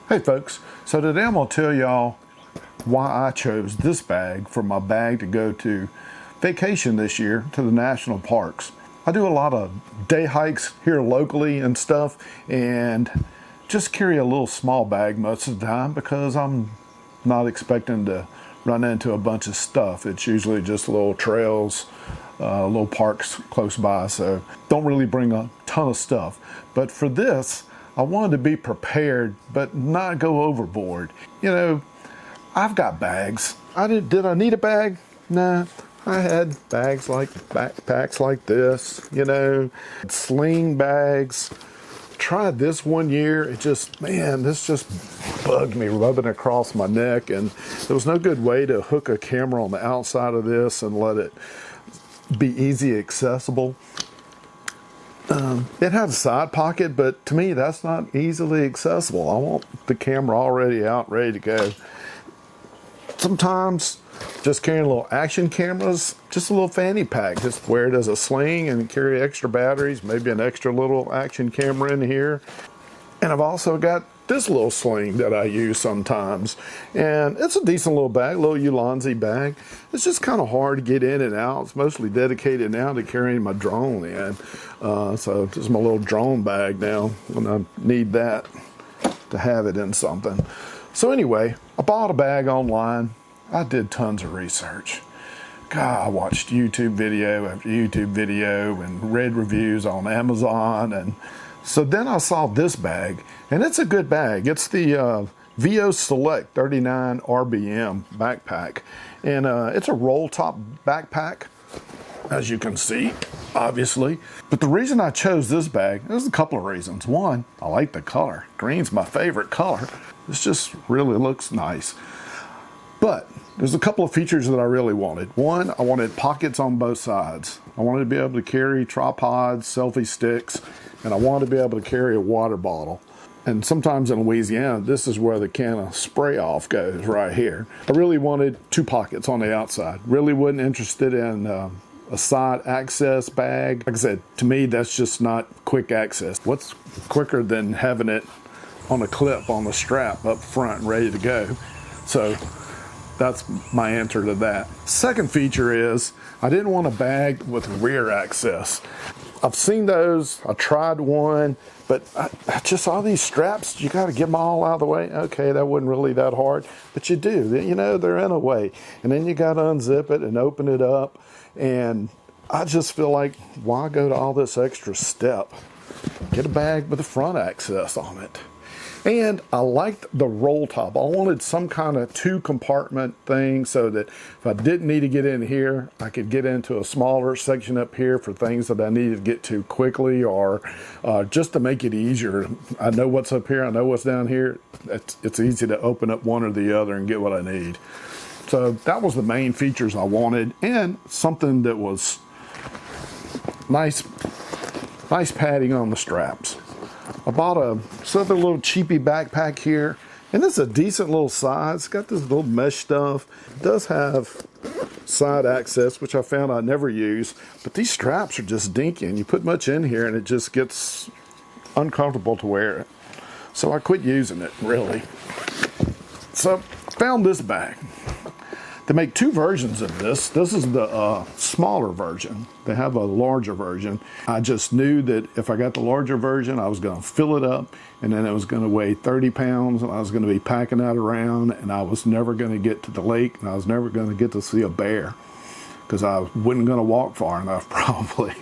Hey folks, so today I'm going to tell y'all why I chose this bag for my bag to go to vacation this year to the national parks. I do a lot of day hikes here locally and stuff, and just carry a little small bag most of the time because I'm not expecting to run into a bunch of stuff. It's usually just little trails, little parks close by, so don't really bring a ton of stuff. But for this, I wanted to be prepared, but not go overboard. You know, I've got bags. Did I need a bag? Nah. I had bags like backpacks like this, you know, sling bags. Tried this one year. It just, man, this just bugged me, rubbing across my neck, and there was no good way to hook a camera on the outside of this and let it be easy accessible. It had a side pocket, but to me that's not easily accessible. I want the camera already out, ready to go. Sometimes just carrying little action cameras, just a little fanny pack, just wear it as a sling and carry extra batteries, maybe an extra little action camera in here. And I've also got this little sling that I use sometimes, and it's a decent little bag, little Ulanzi bag. It's just kind of hard to get in and out. It's mostly dedicated now to carrying my drone in, so this is my little drone bag now when I need that to have it in something. So anyway, I bought a bag online. I did tons of research. God, I watched YouTube video after YouTube video and read reviews on Amazon, and so then I saw this bag, and it's a good bag. It's the Veo Select 39 RBM backpack, and it's a roll top backpack, as you can see, obviously. But the reason I chose this bag, there's a couple of reasons. One, I like the color. Green's my favorite color. This just really looks nice. But there's a couple of features that I really wanted. One, I wanted pockets on both sides. I wanted to be able to carry tripods, selfie sticks, and I wanted to be able to carry a water bottle. And sometimes in Louisiana, this is where the can of spray off goes, right here. I really wanted two pockets on the outside. Really wasn't interested in a side access bag. Like I said, to me, that's just not quick access. What's quicker than having it on a clip on the strap up front, ready to go? So that's my answer to that. Second feature is I didn't want a bag with rear access. I've seen those, I tried one, but I just saw these straps, you gotta get them all out of the way. Okay, that wasn't really that hard, but you do, you know, they're in a way. And then you gotta unzip it and open it up. And I just feel like, why go to all this extra step? Get a bag with the front access on it. And I liked the roll top. I wanted some kind of two compartment thing so that if I didn't need to get in here, I could get into a smaller section up here for things that I needed to get to quickly, or just to make it easier. I know what's up here, I know what's down here. It's easy to open up one or the other and get what I need. So that was the main features I wanted, and something that was nice padding on the straps. I bought this other little cheapy backpack here, and this is a decent little size. It's got this little mesh stuff. It does have side access, which I found I never use, but these straps are just dinky, and you put much in here and it just gets uncomfortable to wear it. So I quit using it, really. So I found this bag. They make two versions of this. This is the smaller version. They have a larger version. I just knew that if I got the larger version, I was gonna fill it up, and then it was gonna weigh 30 pounds, and I was gonna be packing that around, and I was never gonna get to the lake, and I was never gonna get to see a bear, because I wasn't gonna walk far enough, probably.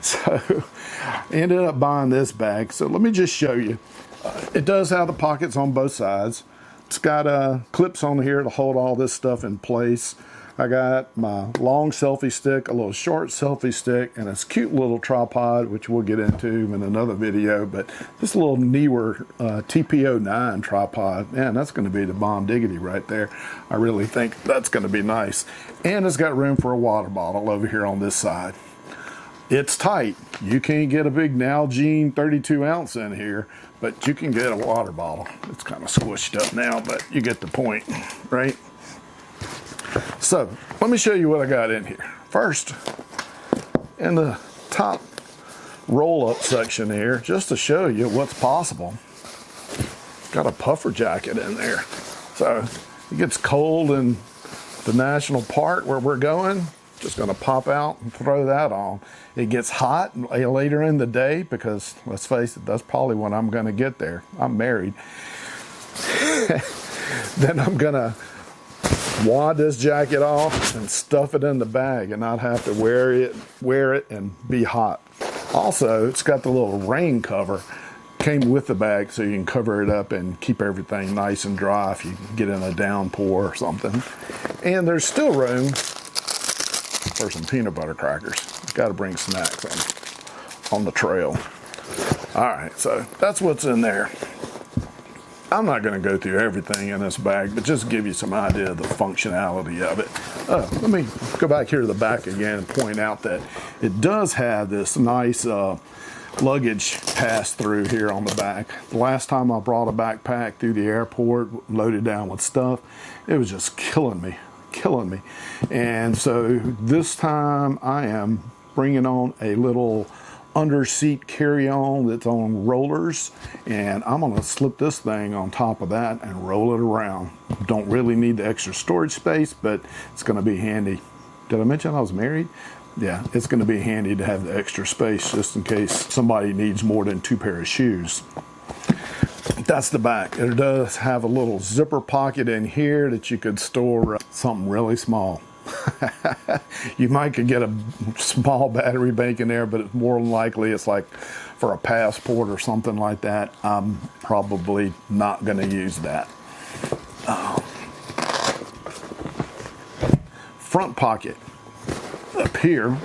So I ended up buying this bag. So let me just show you. It does have the pockets on both sides. It's got clips on here to hold all this stuff in place. I got my long selfie stick, a little short selfie stick, and this cute little tripod, which we'll get into in another video. But this little Neewer TP09 tripod, man, that's going to be the bomb diggity right there. I really think that's going to be nice. And it's got room for a water bottle over here on this side. It's tight. You can't get a big Nalgene 32 ounce in here, but you can get a water bottle. It's kind of squished up now, but you get the point, right? So let me show you what I got in here. First, in the top roll-up section here, just to show you what's possible, got a puffer jacket in there. So it gets cold in the national park where we're going. Just going to pop out and throw that on. It gets hot later in the day because, let's face it, that's probably when I'm going to get there. I'm married. Then I'm going to wad this jacket off and stuff it in the bag and not have to wear it and be hot. Also, it's got the little rain cover. Came with the bag so you can cover it up and keep everything nice and dry if you get in a downpour or something. And there's still room for some peanut butter crackers. Got to bring snacks on the trail. All right, so that's what's in there. I'm not going to go through everything in this bag, but just give you some idea of the functionality of it. Let me go back here to the back again and point out that it does have this nice luggage pass through here on the back. The last time I brought a backpack through the airport loaded down with stuff, it was just killing me. And so this time I am bringing on a little under seat carry-on that's on rollers, and I'm going to slip this thing on top of that and roll it around. Don't really need the extra storage space, but it's going to be handy. Did I mention I was married? Yeah, it's going to be handy to have the extra space just in case somebody needs more than 2 pairs of shoes. That's the back. It does have a little zipper pocket in here that you could store something really small. You might could get a small battery bank in there, but it's more than likely it's like for a passport or something like that. I'm probably not going to use that. Front pocket up here.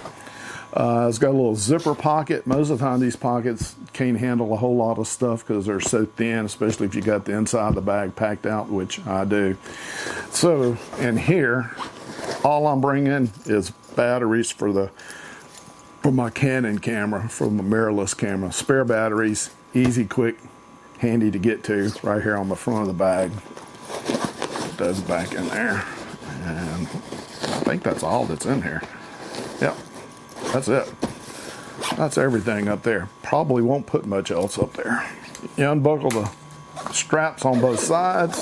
It's got a little zipper pocket. Most of the time these pockets can't handle a whole lot of stuff because they're so thin, especially if you got the inside of the bag packed out, which I do. So in here, all I'm bringing is batteries for my Canon camera, for my mirrorless camera. Spare batteries, easy, quick, handy to get to, right here on the front of the bag. Put those back in there. And I think that's all that's in here. Yep, that's it. That's everything up there. Probably won't put much else up there. You unbuckle the straps on both sides.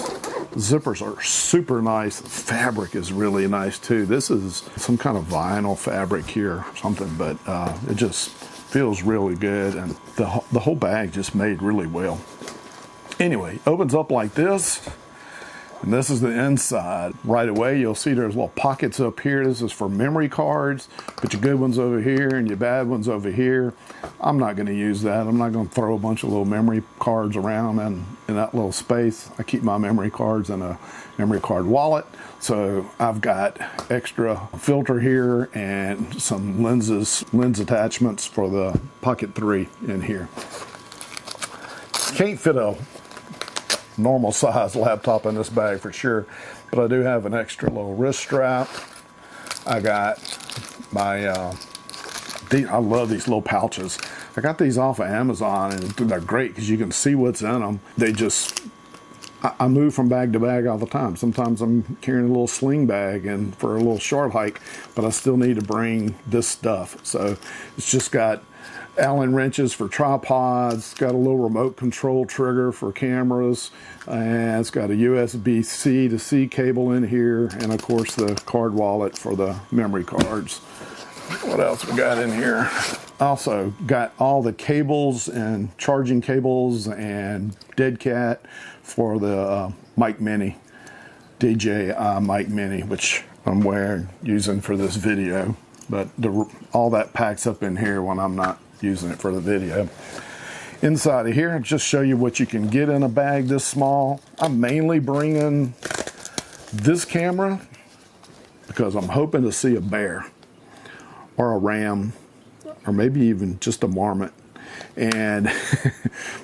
Zippers are super nice. The fabric is really nice too. This is some kind of vinyl fabric here or something, but it just feels really good, and the whole bag just made really well. Anyway, opens up like this, and this is the inside. Right away you'll see there's little pockets up here. This is for memory cards. Put your good ones over here and your bad ones over here. I'm not going to use that. I'm not going to throw a bunch of little memory cards around in that little space. I keep my memory cards in a memory card wallet. So I've got extra filter here and some lens attachments for the Pocket 3 in here. Can't fit a normal size laptop in this bag for sure, but I do have an extra little wrist strap. I got my I love these little pouches. I got these off of Amazon, and they're great because you can see what's in them. They just, I move from bag to bag all the time. Sometimes I'm carrying a little sling bag and for a little short hike, but I still need to bring this stuff. So it's just got Allen wrenches for tripods, got a little remote control trigger for cameras, and it's got a USB-C to C cable in here, and of course the card wallet for the memory cards. What else we got in here? Also got all the cables and charging cables and dead cat for the Mic Mini, DJI Mic Mini, which I'm using for this video, but all that packs up in here when I'm not using it for the video. Inside of here, just show you what you can get in a bag this small. I'm mainly bringing this camera because I'm hoping to see a bear or a ram or maybe even just a marmot. And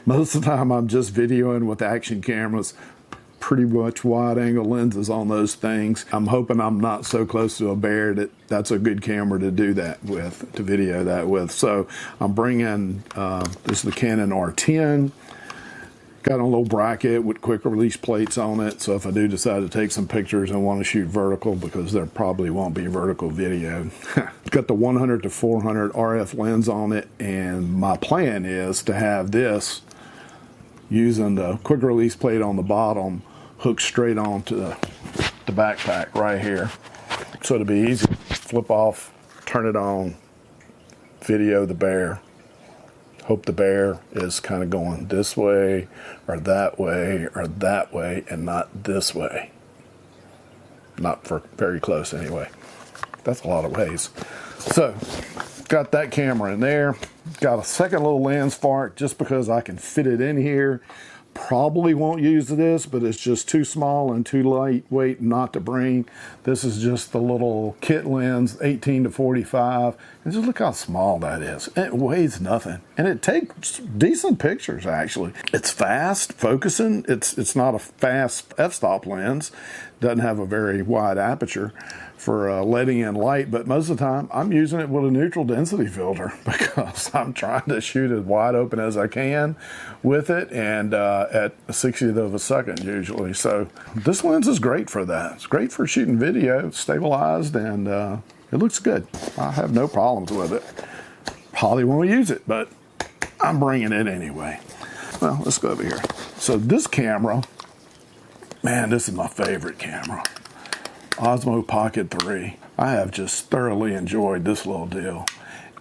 most of the time I'm just videoing with action cameras, pretty much wide angle lenses on those things. I'm hoping I'm not so close to a bear that's a good camera to do that with, to video that with. So I'm bringing, this is the Canon R10. Got a little bracket with quick release plates on it, so if I do decide to take some pictures and want to shoot vertical, because there probably won't be vertical video. Got the 100 to 400 RF lens on it, and my plan is to have this using the quick release plate on the bottom, hooked straight onto the backpack right here. So it'll be easy to flip off, turn it on, video the bear. Hope the bear is kind of going this way or that way or that way and not this way. Not for very close anyway. That's a lot of ways. So, got that camera in there. Got a second little lens for it just because I can fit it in here. Probably won't use this, but it's just too small and too lightweight not to bring. This is just the little kit lens, 18 to 45. And just look how small that is. It weighs nothing. And it takes decent pictures, actually. It's fast focusing. It's not a fast f-stop lens. Doesn't have a very wide aperture for letting in light, but most of the time I'm using it with a neutral density filter because I'm trying to shoot as wide open as I can with it, and at a 60th of a second usually. So this lens is great for that. It's great for shooting video, stabilized, and it looks good. I have no problems with it. Probably won't use it, but I'm bringing it anyway. Well, let's go over here. So this camera, man, this is my favorite camera. Osmo Pocket 3. I have just thoroughly enjoyed this little deal.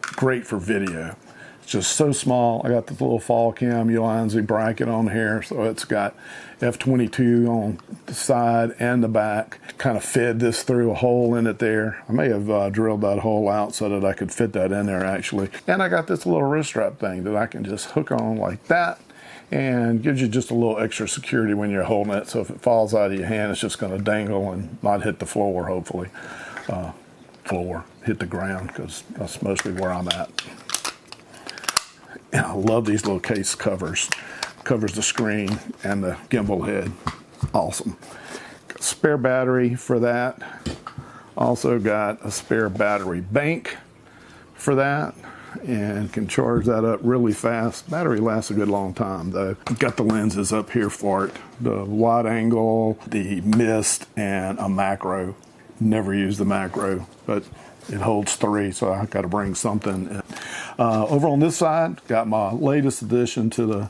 Great for video. It's just so small. I got this little fall cam Ulanzi bracket on here, so it's got f/22 on the side and the back. Kind of fed this through a hole in it there. I may have drilled that hole out so that I could fit that in there actually. And I got this little wrist strap thing that I can just hook on like that, and gives you just a little extra security when you're holding it. So if it falls out of your hand, it's just going to dangle and not hit the floor, hopefully. Hit the ground, because that's mostly where I'm at. And I love these little case covers. Covers the screen and the gimbal head. Awesome. Got a spare battery for that. Also got a spare battery bank for that, and can charge that up really fast. Battery lasts a good long time though. Got the lenses up here for it. The wide angle, the mist, and a macro. Never use the macro, but it holds 3, so I got to bring something. Over on this side, got my latest addition to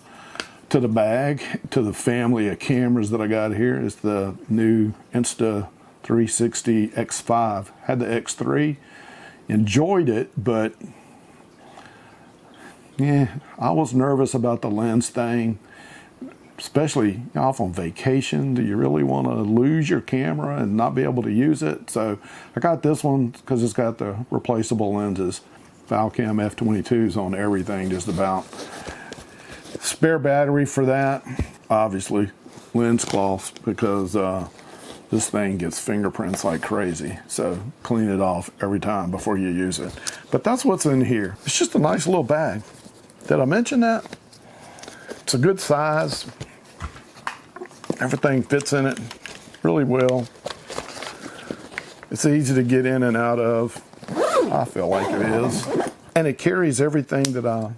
the bag, to the family of cameras that I got here. Is the new Insta360 X5. Had the X3, enjoyed it, but yeah, I was nervous about the lens thing, especially off on vacation. Do you really want to lose your camera and not be able to use it? So I got this one because it's got the replaceable lenses. Valcam f/22s on everything, just about. Spare battery for that. Obviously, lens cloths, because this thing gets fingerprints like crazy. So clean it off every time before you use it. But that's what's in here. It's just a nice little bag. Did I mention that? It's a good size. Everything fits in it really well. It's easy to get in and out of. I feel like it is. And it carries everything that I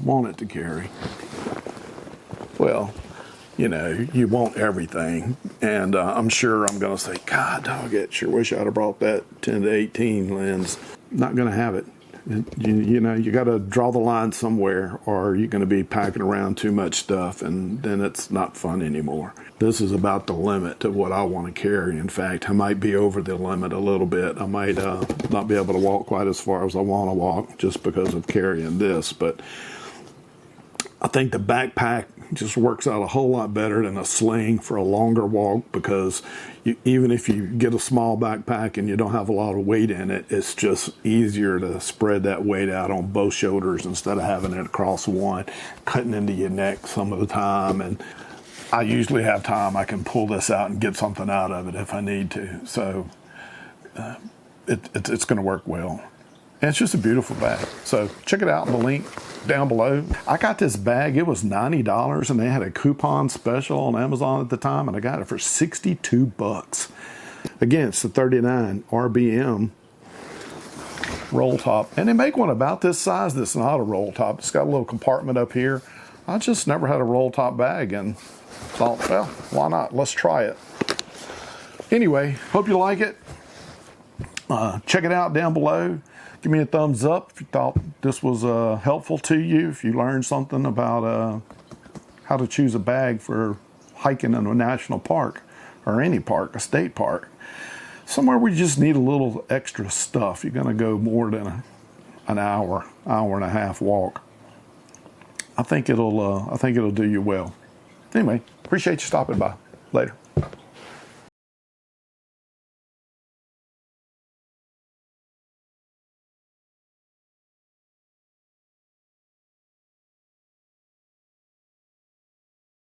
want it to carry. Well, you know, you want everything. And I'm sure I'm going to say, God, dog it, sure wish I'd have brought that 10 to 18 lens. Not going to have it. You know, you got to draw the line somewhere, or you're going to be packing around too much stuff, and then it's not fun anymore. This is about the limit of what I want to carry. In fact, I might be over the limit a little bit. I might not be able to walk quite as far as I want to walk just because of carrying this, but I think the backpack just works out a whole lot better than a sling for a longer walk, because even if you get a small backpack and you don't have a lot of weight in it, it's just easier to spread that weight out on both shoulders instead of having it across one, cutting into your neck some of the time. And I usually have time. I can pull this out and get something out of it if I need to. So it's going to work well. And it's just a beautiful bag. So check it out in the link down below. I got this bag, it was $90, and they had a coupon special on Amazon at the time, and I got it for 62 bucks. Again, it's the 39 RBM roll top. And they make one about this size that's not a roll top. It's got a little compartment up here. I just never had a roll top bag and thought, well, why not? Let's try it. Anyway, hope you like it. Check it out down below. Give me a thumbs up if you thought this was helpful to you, if you learned something about how to choose a bag for hiking in a national park or any park, a state park. Somewhere where you just need a little extra stuff. You're going to go more than an hour and a half walk. I think it'll do you well. Anyway, appreciate you stopping by. Later.